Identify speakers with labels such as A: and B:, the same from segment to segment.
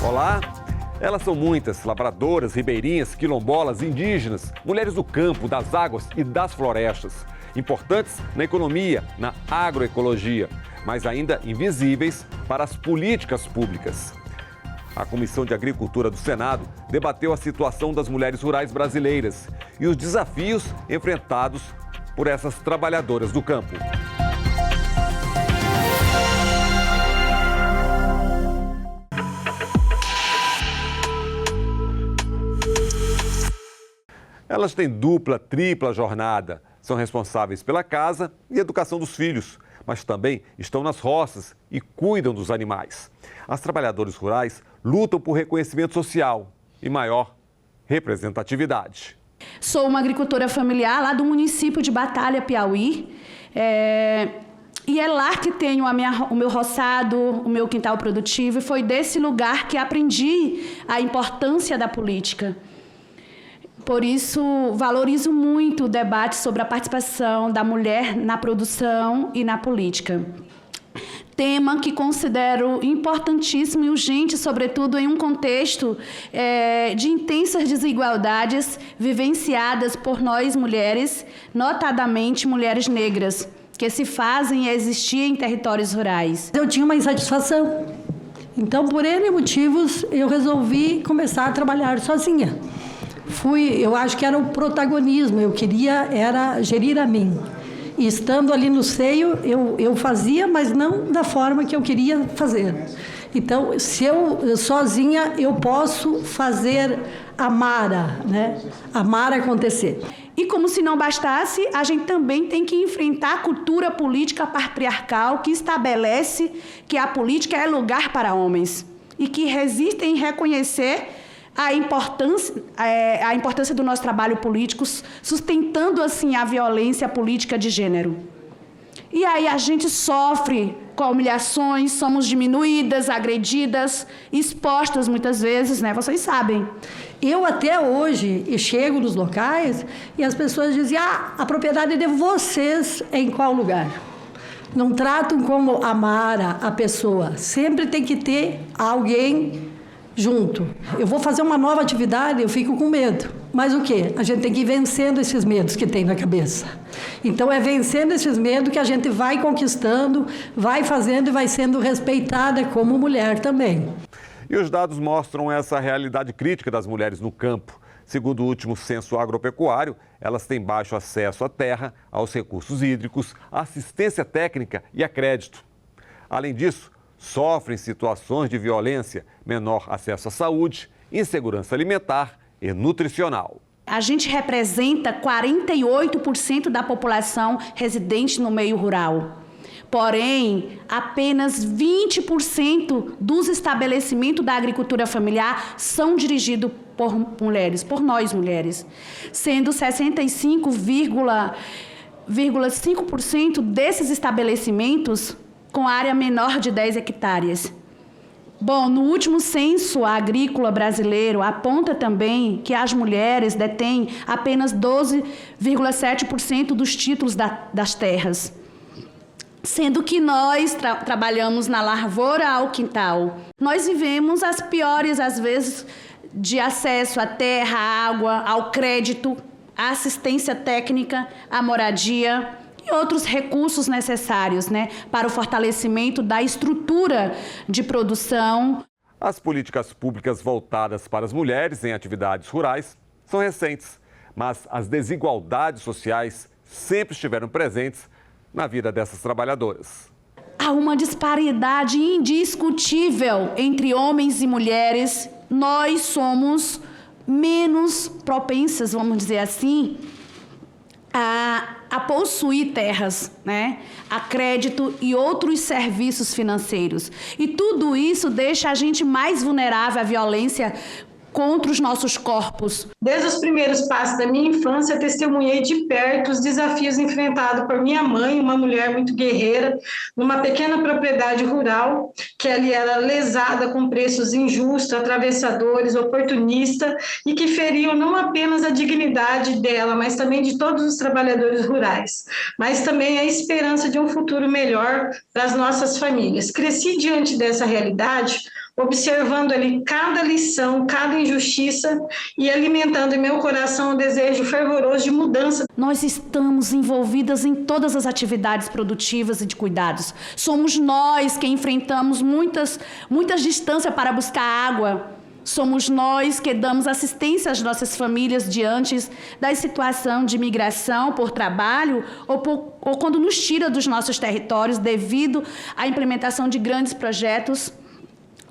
A: Olá! Elas são muitas, lavradoras, ribeirinhas, quilombolas, indígenas, mulheres do campo, das águas e das florestas. Importantes na economia, na agroecologia, mas ainda invisíveis para as políticas públicas. A Comissão de Agricultura do Senado debateu a situação das mulheres rurais brasileiras e os desafios enfrentados por essas trabalhadoras do campo. Elas têm dupla, tripla jornada. São responsáveis pela casa e educação dos filhos, mas também estão nas roças e cuidam dos animais. As trabalhadoras rurais lutam por reconhecimento social e maior representatividade.
B: Sou uma agricultora familiar lá do município de Batalha, Piauí. E é lá que tenho o meu roçado, o meu quintal produtivo. E foi desse lugar que aprendi a importância da política. Por isso, valorizo muito o debate sobre a participação da mulher na produção e na política. Tema que considero importantíssimo e urgente, sobretudo em um contexto de intensas desigualdades vivenciadas por nós mulheres, notadamente mulheres negras, que se fazem existir em territórios rurais.
C: Eu tinha uma insatisfação, então por N motivos eu resolvi começar a trabalhar sozinha. Eu acho que era o protagonismo, eu queria gerir a mim. E estando ali no seio, eu fazia, mas não da forma que eu queria fazer. Então, se eu sozinha, eu posso fazer a Mara, né? A Mara acontecer.
B: E como se não bastasse, a gente também tem que enfrentar a cultura política patriarcal que estabelece que a política é lugar para homens e que resiste em reconhecer a importância do nosso trabalho político, sustentando assim a violência política de gênero. E aí a gente sofre com humilhações, somos diminuídas, agredidas, expostas muitas vezes, né? Vocês sabem.
C: Eu até hoje chego nos locais e as pessoas dizem: a propriedade de vocês é em qual lugar? Não tratam como a Mara, a pessoa. Sempre tem que ter alguém junto. Eu vou fazer uma nova atividade, eu fico com medo. Mas o quê? A gente tem que ir vencendo esses medos que tem na cabeça. Então é vencendo esses medos que a gente vai conquistando, vai fazendo e vai sendo respeitada como mulher também.
A: E os dados mostram essa realidade crítica das mulheres no campo. Segundo o último censo agropecuário, elas têm baixo acesso à terra, aos recursos hídricos, assistência técnica e a crédito. Além disso, sofrem situações de violência, menor acesso à saúde, insegurança alimentar e nutricional.
B: A gente representa 48% da população residente no meio rural. Porém, apenas 20% dos estabelecimentos da agricultura familiar são dirigidos por mulheres, por nós mulheres, sendo 65,5% desses estabelecimentos com área menor de 10 hectares. Bom, no último censo agrícola brasileiro, aponta também que as mulheres detêm apenas 12,7% dos títulos das terras, sendo que nós trabalhamos na lavoura ao quintal. Nós vivemos as piores, às vezes, de acesso à terra, à água, ao crédito, à assistência técnica, à moradia e outros recursos necessários, né, para o fortalecimento da estrutura de produção.
A: As políticas públicas voltadas para as mulheres em atividades rurais são recentes, mas as desigualdades sociais sempre estiveram presentes na vida dessas trabalhadoras.
B: Há uma disparidade indiscutível entre homens e mulheres. Nós somos menos propensas, vamos dizer assim, a possuir terras, né? A crédito e outros serviços financeiros. E tudo isso deixa a gente mais vulnerável à violência contra os nossos corpos.
D: Desde os primeiros passos da minha infância, testemunhei de perto os desafios enfrentados por minha mãe, uma mulher muito guerreira, numa pequena propriedade rural, que ali era lesada com preços injustos, atravessadores, oportunistas, e que feriam não apenas a dignidade dela, mas também de todos os trabalhadores rurais, mas também a esperança de um futuro melhor para as nossas famílias. Cresci diante dessa realidade, observando ali cada lição, cada injustiça e alimentando em meu coração o desejo fervoroso de mudança.
B: Nós estamos envolvidas em todas as atividades produtivas e de cuidados. Somos nós que enfrentamos muitas distâncias para buscar água. Somos nós que damos assistência às nossas famílias diante da situação de migração por trabalho ou quando nos tira dos nossos territórios devido à implementação de grandes projetos.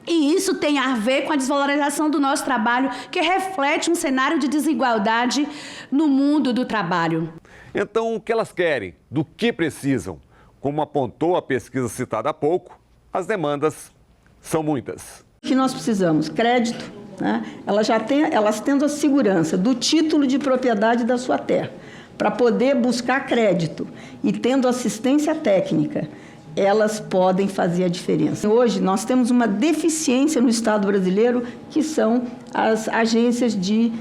B: E isso tem a ver com a desvalorização do nosso trabalho, que reflete um cenário de desigualdade no mundo do trabalho.
A: Então, o que elas querem? Do que precisam? Como apontou a pesquisa citada há pouco, as demandas são muitas.
E: O que nós precisamos? Crédito, né? Elas tendo a segurança do título de propriedade da sua terra, para poder buscar crédito e tendo assistência técnica, elas podem fazer a diferença. Hoje, nós temos uma deficiência no Estado brasileiro, que são as agências de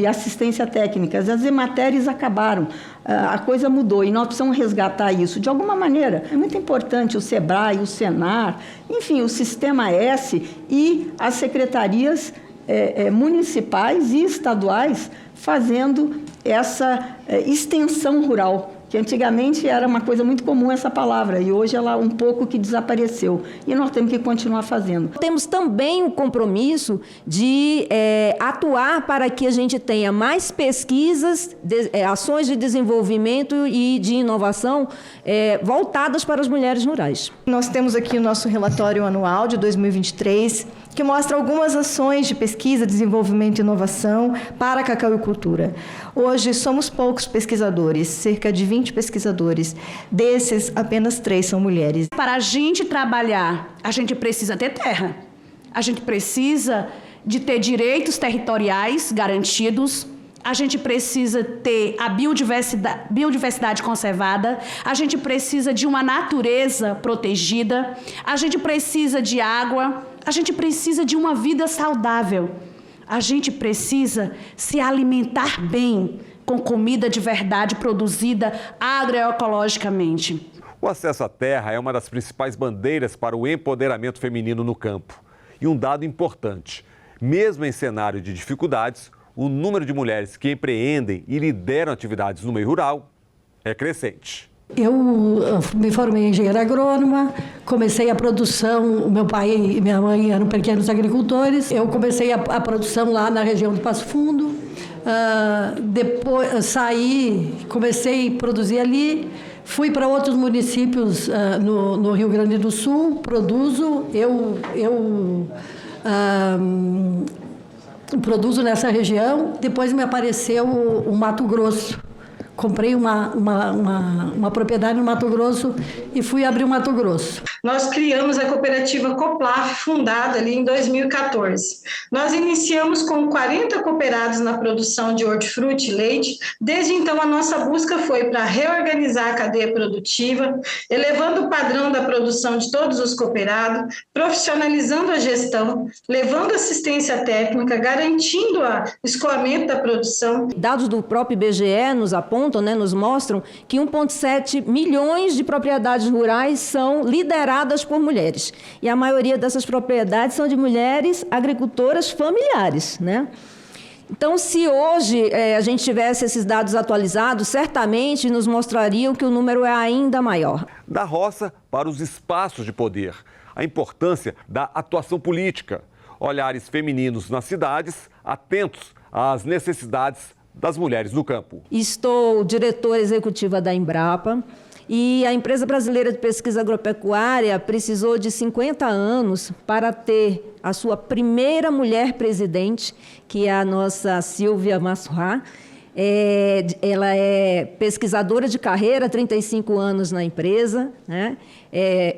E: assistência técnica. As EMATERs acabaram, a coisa mudou e nós precisamos resgatar isso. De alguma maneira, é muito importante o SEBRAE, o SENAR, enfim, o Sistema S e as secretarias municipais e estaduais fazendo essa extensão rural, que antigamente era uma coisa muito comum essa palavra, e hoje ela um pouco que desapareceu. E nós temos que continuar fazendo.
F: Temos também o compromisso de atuar para que a gente tenha mais pesquisas, ações de desenvolvimento e de inovação voltadas para as mulheres rurais.
G: Nós temos aqui o nosso relatório anual de 2023, que mostra algumas ações de pesquisa, desenvolvimento e inovação para a cacauicultura. Hoje somos poucos pesquisadores, cerca de 20 pesquisadores. Desses, apenas 3 são mulheres.
B: Para a gente trabalhar, a gente precisa ter terra. A gente precisa de ter direitos territoriais garantidos. A gente precisa ter a biodiversidade conservada, a gente precisa de uma natureza protegida, a gente precisa de água, a gente precisa de uma vida saudável, a gente precisa se alimentar bem com comida de verdade produzida agroecologicamente.
A: O acesso à terra é uma das principais bandeiras para o empoderamento feminino no campo. E um dado importante, mesmo em cenário de dificuldades, o número de mulheres que empreendem e lideram atividades no meio rural é crescente.
C: Eu me formei em engenheira agrônoma, comecei a produção, meu pai e minha mãe eram pequenos agricultores, eu comecei a produção lá na região do Passo Fundo, depois saí, comecei a produzir ali, fui para outros municípios no Rio Grande do Sul, produzo, produzo nessa região, depois me apareceu o Mato Grosso. Comprei uma propriedade no Mato Grosso e fui abrir o Mato Grosso.
D: Nós criamos a cooperativa Coplaf, fundada ali em 2014. Nós iniciamos com 40 cooperados na produção de hortifruti e leite. Desde então, a nossa busca foi para reorganizar a cadeia produtiva, elevando o padrão da produção de todos os cooperados, profissionalizando a gestão, levando assistência técnica, garantindo o escoamento da produção.
F: Dados do próprio IBGE nos apontam, nos mostram que 1,7 milhões de propriedades rurais são lideradas por mulheres. E a maioria dessas propriedades são de mulheres agricultoras familiares, né? Então, se hoje a gente tivesse esses dados atualizados, certamente nos mostrariam que o número é ainda maior.
A: Da roça para os espaços de poder, a importância da atuação política, olhares femininos nas cidades, atentos às necessidades das mulheres no campo.
F: Estou diretora executiva da Embrapa e a Empresa Brasileira de Pesquisa Agropecuária precisou de 50 anos para ter a sua primeira mulher presidente, que é a nossa Silvia Massurá. Ela é pesquisadora de carreira, 35 anos na empresa, né?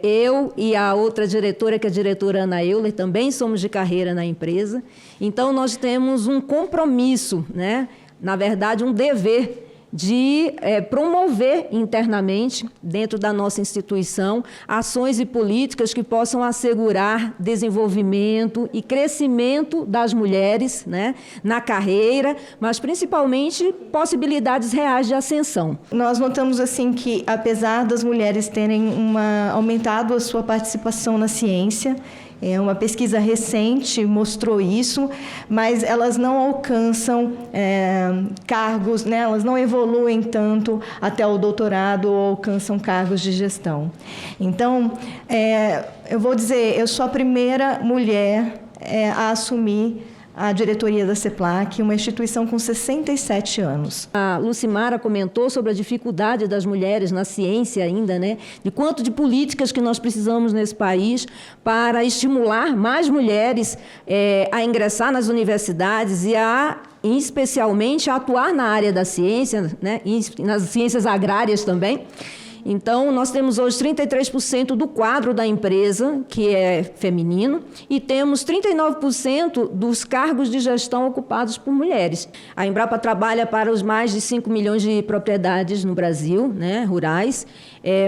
F: Eu e a outra diretora, que é a diretora Ana Euler, também somos de carreira na empresa. Então, nós temos um compromisso, né? Na verdade, um dever de promover internamente, dentro da nossa instituição, ações e políticas que possam assegurar desenvolvimento e crescimento das mulheres, né, na carreira, mas principalmente possibilidades reais de ascensão.
G: Nós notamos assim que, apesar das mulheres terem aumentado a sua participação na ciência Uma pesquisa recente mostrou isso, mas elas não alcançam cargos, né? Elas não evoluem tanto até o doutorado ou alcançam cargos de gestão. Então, eu vou dizer, eu sou a primeira mulher a assumir a diretoria da CEPLAC, uma instituição com 67 anos.
F: A Lucimara comentou sobre a dificuldade das mulheres na ciência ainda, né? De quanto de políticas que nós precisamos nesse país para estimular mais mulheres a ingressar nas universidades e especialmente, a atuar na área da ciência, né? E nas ciências agrárias também. Então, nós temos hoje 33% do quadro da empresa, que é feminino, e temos 39% dos cargos de gestão ocupados por mulheres. A Embrapa trabalha para os mais de 5 milhões de propriedades no Brasil, né, rurais,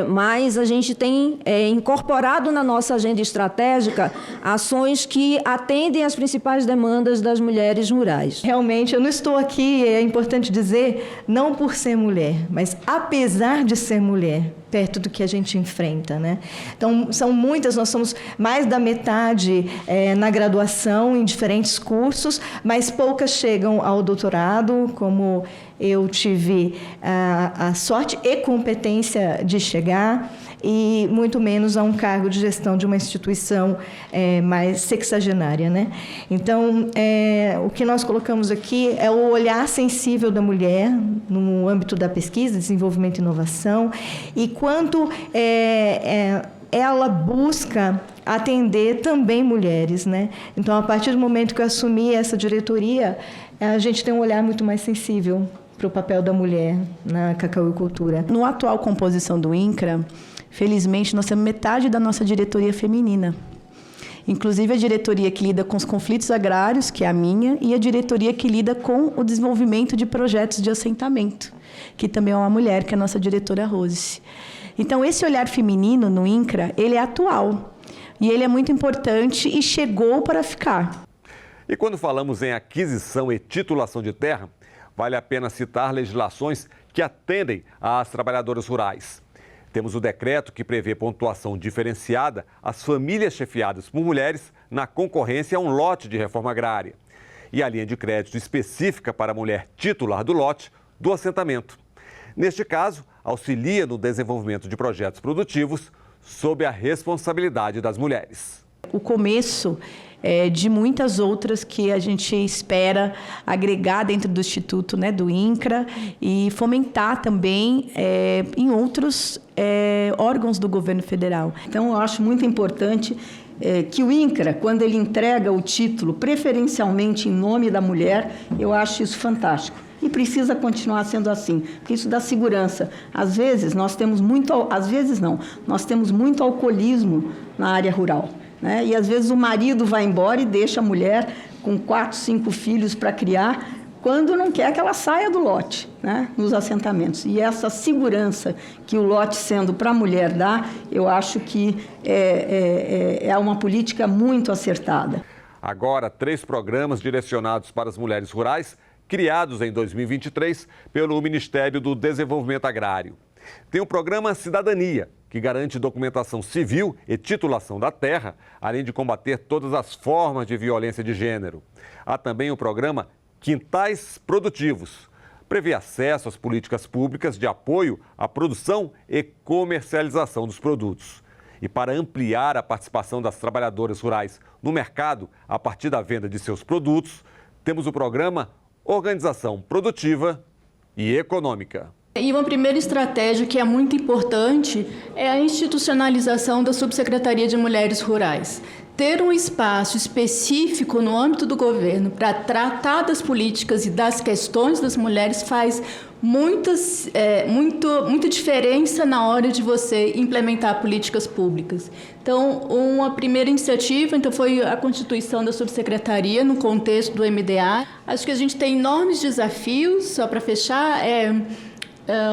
F: mas a gente tem incorporado na nossa agenda estratégica ações que atendem às principais demandas das mulheres rurais.
G: Realmente, eu não estou aqui, é importante dizer, não por ser mulher, mas apesar de ser mulher, perto do que a gente enfrenta, né? Então, são muitas, nós somos mais da metade na graduação, em diferentes cursos, mas poucas chegam ao doutorado, como eu tive a sorte e competência de chegar, e muito menos a um cargo de gestão de uma instituição mais sexagenária, né? Então, o que nós colocamos aqui é o olhar sensível da mulher no âmbito da pesquisa, desenvolvimento e inovação, e quanto ela busca atender também mulheres, né? Então, a partir do momento que eu assumi essa diretoria, a gente tem um olhar muito mais sensível para o papel da mulher na cacauicultura.
H: No atual composição do INCRA, felizmente, nós temos metade da nossa diretoria feminina. Inclusive, a diretoria que lida com os conflitos agrários, que é a minha, e a diretoria que lida com o desenvolvimento de projetos de assentamento, que também é uma mulher, que é a nossa diretora Rose. Então, esse olhar feminino no INCRA, ele é atual. E ele é muito importante e chegou para ficar.
A: E quando falamos em aquisição e titulação de terra, vale a pena citar legislações que atendem às trabalhadoras rurais. Temos o decreto que prevê pontuação diferenciada às famílias chefiadas por mulheres na concorrência a um lote de reforma agrária. E a linha de crédito específica para a mulher titular do lote do assentamento. Neste caso, auxilia no desenvolvimento de projetos produtivos sob a responsabilidade das mulheres.
H: O começo de muitas outras que a gente espera agregar dentro do Instituto, né, do INCRA, e fomentar também em outros órgãos do governo federal.
E: Então, eu acho muito importante que o INCRA, quando ele entrega o título, preferencialmente em nome da mulher, eu acho isso fantástico. E precisa continuar sendo assim, porque isso dá segurança. Às vezes, nós temos muito alcoolismo na área rural, né? E, às vezes, o marido vai embora e deixa a mulher com 4, 5 filhos para criar, quando não quer que ela saia do lote, né, nos assentamentos. E essa segurança que o lote, sendo para a mulher, dá, eu acho que é uma política muito acertada.
A: Agora, 3 programas direcionados para as mulheres rurais, criados em 2023 pelo Ministério do Desenvolvimento Agrário. Tem o programa Cidadania, que garante documentação civil e titulação da terra, além de combater todas as formas de violência de gênero. Há também o programa Quintais Produtivos. Prevê acesso às políticas públicas de apoio à produção e comercialização dos produtos. E para ampliar a participação das trabalhadoras rurais no mercado a partir da venda de seus produtos, temos o programa Organização Produtiva e Econômica.
I: E uma primeira estratégia que é muito importante é a institucionalização da Subsecretaria de Mulheres Rurais. Ter um espaço específico no âmbito do governo para tratar das políticas e das questões das mulheres faz muita diferença na hora de você implementar políticas públicas. Então, uma primeira iniciativa foi a constituição da subsecretaria no contexto do MDA. Acho que a gente tem enormes desafios, só para fechar,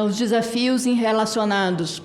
I: os desafios relacionados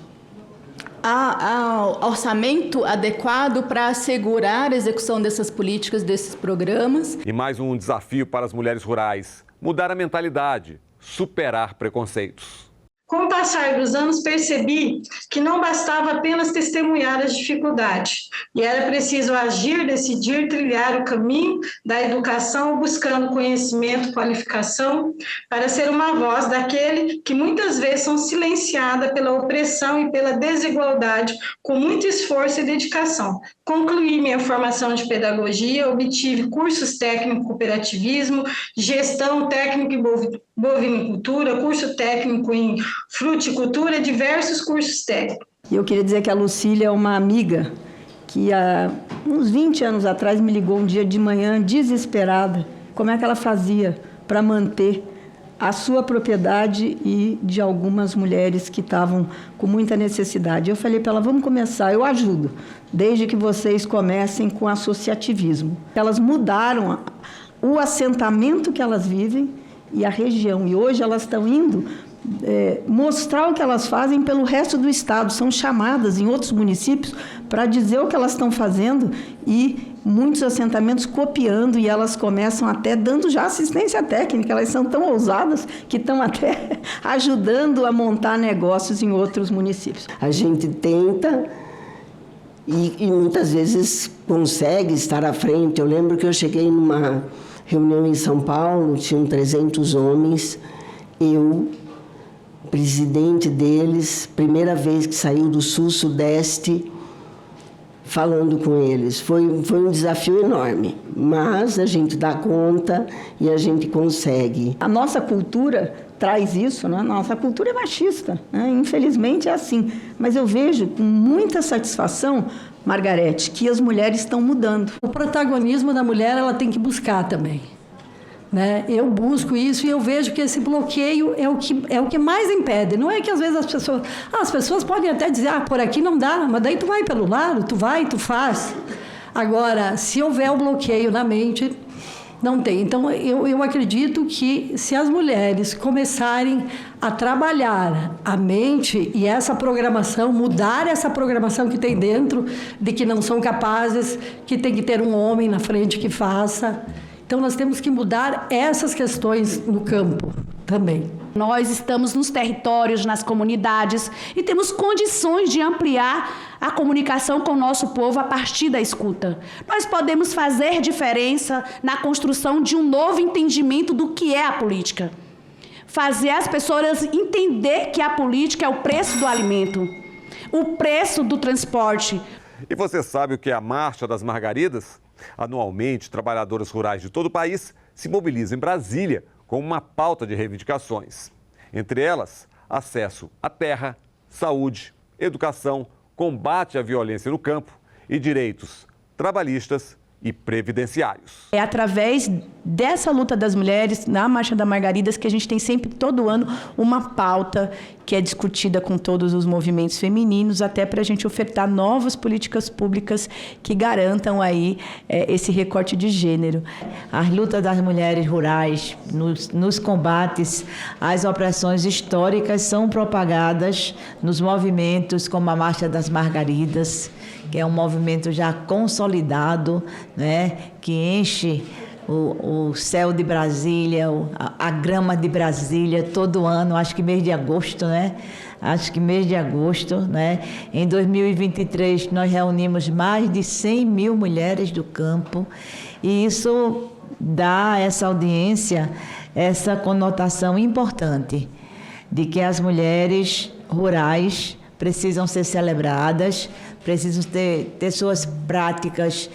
I: ao orçamento adequado para assegurar a execução dessas políticas, desses programas.
A: E mais um desafio para as mulheres rurais: mudar a mentalidade, superar preconceitos.
D: Com o passar dos anos, percebi que não bastava apenas testemunhar as dificuldades, e era preciso agir, decidir, trilhar o caminho da educação, buscando conhecimento, qualificação, para ser uma voz daquele que muitas vezes são silenciadas pela opressão e pela desigualdade, com muito esforço e dedicação. Concluí minha formação de pedagogia, obtive cursos técnicos em cooperativismo, gestão técnica em bovinicultura, curso técnico em fruticultura, diversos cursos técnicos.
E: E eu queria dizer que a Lucília é uma amiga que há uns 20 anos atrás me ligou um dia de manhã, desesperada, como é que ela fazia para manter a sua propriedade e de algumas mulheres que estavam com muita necessidade. Eu falei para ela, vamos começar, eu ajudo, desde que vocês comecem com associativismo. Elas mudaram o assentamento que elas vivem e a região, e hoje elas estão indo mostrar o que elas fazem pelo resto do estado, são chamadas em outros municípios para dizer o que elas estão fazendo e muitos assentamentos copiando, e elas começam até dando já assistência técnica, elas são tão ousadas que estão até ajudando a montar negócios em outros municípios.
J: A gente tenta e muitas vezes consegue estar à frente. Eu lembro que eu cheguei numa reunião em São Paulo, tinham 300 homens, eu, presidente deles, primeira vez que saiu do Sul-Sudeste, falando com eles. Foi um desafio enorme, mas a gente dá conta e a gente consegue.
E: A nossa cultura traz isso, né? Nossa cultura é machista, né? Infelizmente é assim. Mas eu vejo com muita satisfação, Margarete, que as mulheres estão mudando.
C: O protagonismo da mulher ela tem que buscar também. Né? Eu busco isso e eu vejo que esse bloqueio é o que mais impede. Não é que às vezes as pessoas podem até dizer, por aqui não dá, mas daí tu vai pelo lado, tu faz. Agora, se houver o bloqueio na mente, não tem. Então, eu acredito que se as mulheres começarem a trabalhar a mente e essa programação, mudar essa programação que tem dentro, de que não são capazes, que tem que ter um homem na frente que faça. Então, nós temos que mudar essas questões no campo também.
B: Nós estamos nos territórios, nas comunidades e temos condições de ampliar a comunicação com o nosso povo a partir da escuta. Nós podemos fazer diferença na construção de um novo entendimento do que é a política. Fazer as pessoas entender que a política é o preço do alimento, o preço do transporte.
A: E você sabe o que é a Marcha das Margaridas? Anualmente, trabalhadoras rurais de todo o país se mobilizam em Brasília com uma pauta de reivindicações. Entre elas, acesso à terra, saúde, educação, combate à violência no campo e direitos trabalhistas e previdenciários.
H: É através dessa luta das mulheres, na Marcha das Margaridas, que a gente tem sempre, todo ano, uma pauta que é discutida com todos os movimentos femininos, até para a gente ofertar novas políticas públicas que garantam aí esse recorte de gênero.
K: As lutas das mulheres rurais nos combates às opressões históricas são propagadas nos movimentos como a Marcha das Margaridas, que é um movimento já consolidado, né, que enche o céu de Brasília, a grama de Brasília todo ano, acho que mês de agosto, né? Em 2023, nós reunimos mais de 100 mil mulheres do campo e isso dá a essa audiência essa conotação importante de que as mulheres rurais precisam ser celebradas, precisam ter suas práticas,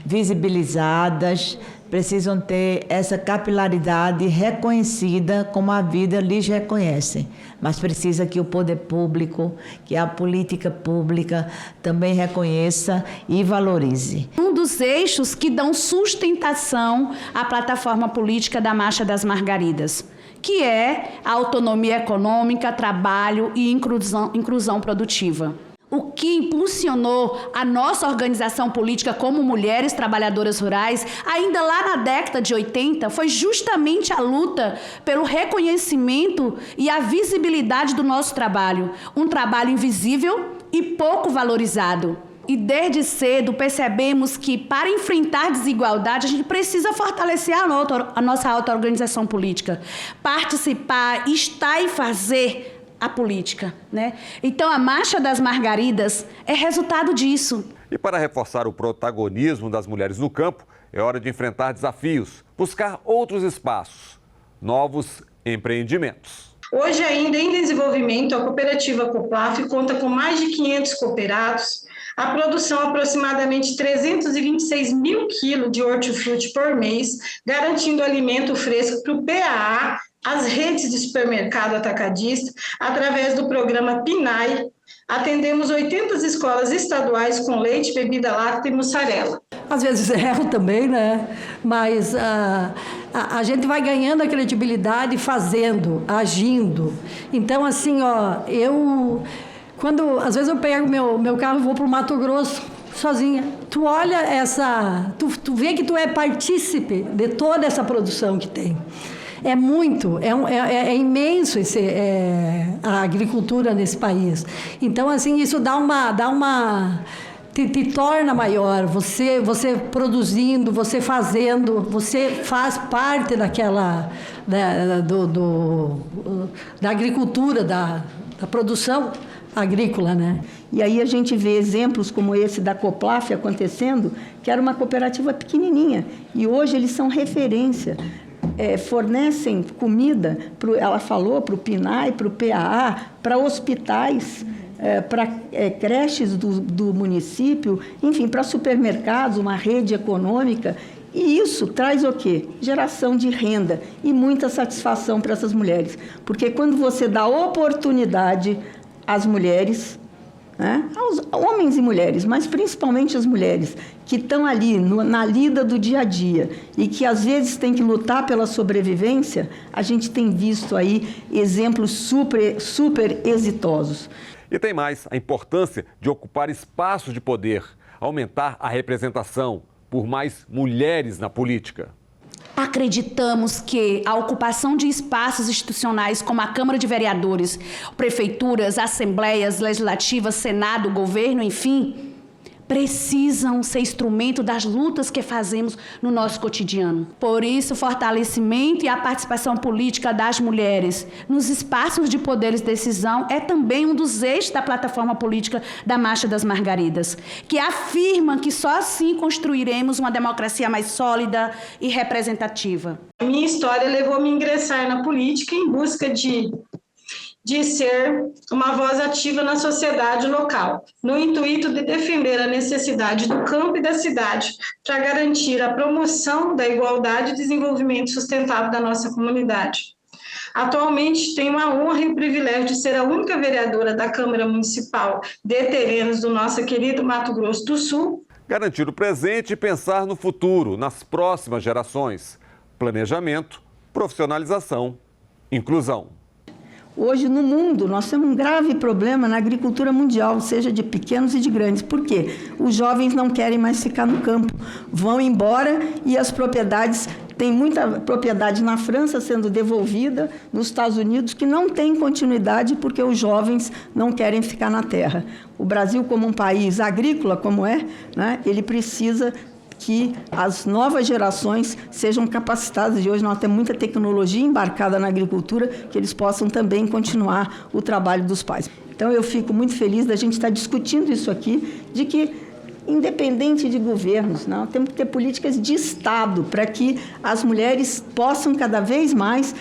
K: visibilizadas, precisam ter essa capilaridade reconhecida como a vida lhes reconhece. Mas precisa que o poder público, que a política pública também reconheça e valorize.
B: Um dos eixos que dão sustentação à plataforma política da Marcha das Margaridas, que é a autonomia econômica, trabalho e inclusão produtiva. O que impulsionou a nossa organização política como Mulheres Trabalhadoras Rurais, ainda lá na década de 80, foi justamente a luta pelo reconhecimento e a visibilidade do nosso trabalho. Um trabalho invisível e pouco valorizado. E desde cedo percebemos que para enfrentar desigualdade a gente precisa fortalecer a nossa auto-organização política, participar, estar e fazer a política, né? Então a Marcha das Margaridas é resultado disso.
A: E para reforçar o protagonismo das mulheres no campo, é hora de enfrentar desafios, buscar outros espaços, novos empreendimentos.
D: Hoje, ainda em desenvolvimento, a cooperativa Coplaf conta com mais de 500 cooperados, a produção aproximadamente 326 mil quilos de hortifruti por mês, garantindo alimento fresco para o PAA, as redes de supermercado atacadista, através do programa PNAE. Atendemos 80 escolas estaduais com leite, bebida láctea e mussarela.
C: Às vezes erro também, né? Mas a gente vai ganhando a credibilidade fazendo, agindo. Então, assim, ó, às vezes eu pego meu carro e vou para o Mato Grosso sozinha. Tu olha tu vê que tu é partícipe de toda essa produção que tem. É muito, é imenso a agricultura nesse país. Então, assim, isso te torna maior. Você produzindo, você fazendo, você faz parte daquela da agricultura, da produção agrícola, né?
E: E aí a gente vê exemplos como esse da Coplaf acontecendo, que era uma cooperativa pequenininha, e hoje eles são referência. Fornecem comida, ela falou, para o PNAE, para o PAA, para hospitais, para creches do município, enfim, para supermercados, uma rede econômica. E isso traz o quê? Geração de renda e muita satisfação para essas mulheres. Porque quando você dá oportunidade às mulheres, né, aos homens e mulheres, mas principalmente as mulheres, que estão ali na lida do dia a dia e que às vezes têm que lutar pela sobrevivência, a gente tem visto aí exemplos super exitosos.
A: E tem mais, a importância de ocupar espaços de poder, aumentar a representação por mais mulheres na política.
B: Acreditamos que a ocupação de espaços institucionais como a Câmara de Vereadores, prefeituras, assembleias legislativas, Senado, governo, enfim, precisam ser instrumento das lutas que fazemos no nosso cotidiano. Por isso, o fortalecimento e a participação política das mulheres nos espaços de poderes de decisão é também um dos eixos da plataforma política da Marcha das Margaridas, que afirma que só assim construiremos uma democracia mais sólida e representativa.
D: A minha história levou-me a ingressar na política em busca de ser uma voz ativa na sociedade local, no intuito de defender a necessidade do campo e da cidade para garantir a promoção da igualdade e desenvolvimento sustentável da nossa comunidade. Atualmente, tenho a honra e o privilégio de ser a única vereadora da Câmara Municipal de Terrenos do nosso querido Mato Grosso do Sul.
A: Garantir o presente e pensar no futuro, nas próximas gerações. Planejamento, profissionalização, inclusão.
E: Hoje, no mundo, nós temos um grave problema na agricultura mundial, seja de pequenos e de grandes. Por quê? Os jovens não querem mais ficar no campo, vão embora e as propriedades... Tem muita propriedade na França sendo devolvida, nos Estados Unidos, que não tem continuidade porque os jovens não querem ficar na terra. O Brasil, como um país agrícola, como é, né, ele precisa que as novas gerações sejam capacitadas, e hoje nós temos muita tecnologia embarcada na agricultura, que eles possam também continuar o trabalho dos pais. Então, eu fico muito feliz da gente estar discutindo isso aqui, de que, independente de governos, não, temos que ter políticas de Estado para que as mulheres possam cada vez mais,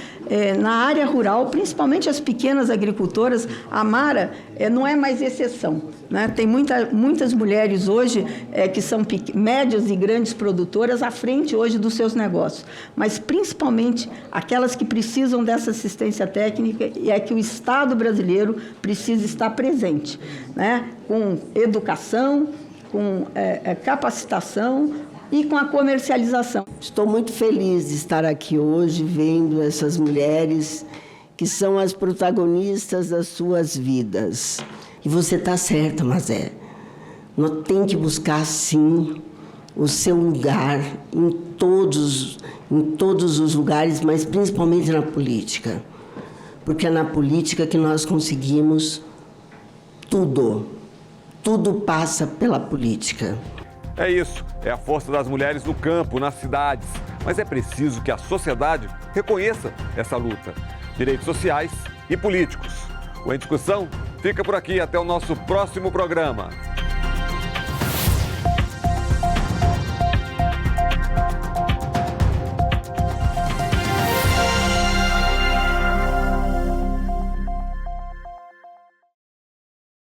E: na área rural, principalmente as pequenas agricultoras, a Mara não é mais exceção. Né? Tem muitas mulheres hoje que são médias e grandes produtoras à frente hoje dos seus negócios, mas principalmente aquelas que precisam dessa assistência técnica, e é que o Estado brasileiro precisa estar presente, né? Com educação, com capacitação e com a comercialização.
J: Estou muito feliz de estar aqui hoje vendo essas mulheres que são as protagonistas das suas vidas. E você está certa, Mazé. Nós temos que buscar, sim, o seu lugar em todos os lugares, mas principalmente na política. Porque é na política que nós conseguimos tudo. tudo passa pela política.
A: É isso, é a força das mulheres no campo, nas cidades. Mas é preciso que a sociedade reconheça essa luta. Direitos sociais e políticos. O Em Discussão fica por aqui. Até o nosso próximo programa.